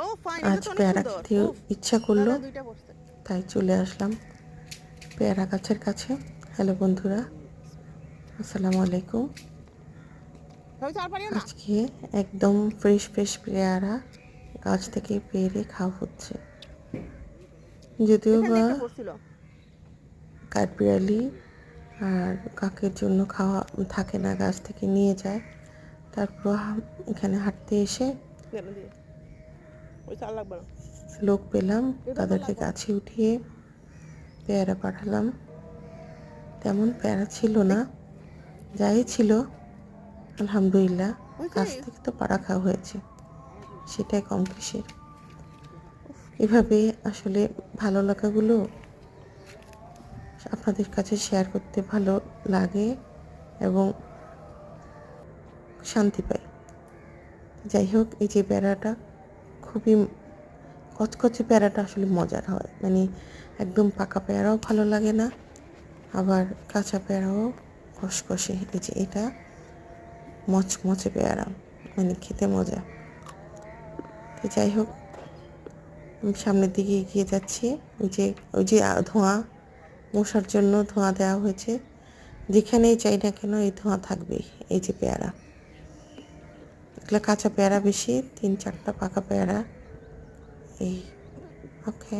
ও fine, আজ এটা তো অনেক পেয়ারা সুন্দর। খেতে উফ, ইচ্ছা করলো, দাদা দুইটা পড়ছে। তাই চলে আসলাম পেয়ারা গাছের কাছে। হ্যালো বন্ধুরা, আসসালামু আলাইকুম। হয়েছে আর পারিও না। আজকে একদম ফ্রেশ ফ্রেশ পেয়ারা গাছ থেকে পেরে খাওয়া হচ্ছে। যদিও এখানে বা একটা পড়ছিল। কাঠবিড়ালি আর কাকের জন্য খাওয়া থাকে না, গাছ থেকে নিয়ে যায়। তারপর এখানে হাঁটতে এসে কেন দিয়ে ওই চাল লাগবে না, লোক পেলাম, এটা চাল তাদেরকে লাগবে না। গাছে উঠিয়ে পেয়ারা পাঠালাম। তেমন পেয়ারা ছিল না, যাই ছিল আলহামদুলিল্লাহ হয়েছে। গাছ থেকে তো পাড়া খাওয়া হয়েছে, সেটাই কম কিসের। এভাবে আসলে ভালো লাগাগুলো আপনাদের কাছে শেয়ার করতে ভালো লাগে এবং শান্তি পাই। যাই হোক, এই যে প্যারাটা খুবই কচকচে, প্যারাটা আসলে মজার হয়, মানে একদম পাকা পেয়ারাও ভালো লাগে না, আবার কাঁচা পেয়ারাও কষকষে। এই যে এটা মচমচে পেয়ারা, মানে খেতে মজা। তো যাই হোক, আমি সামনের দিকে এগিয়ে যাচ্ছি। ওই যে ধোঁয়া, মশার জন্য ধোঁয়া দেওয়া হয়েছে, যেখানেই চাই না কেন এই ধোঁয়া থাকবেই। এই যে পেয়ারা, এগুলো কাঁচা পেয়ারা বেশি, 3-4টা পাকা পেয়ারা এই। ওকে।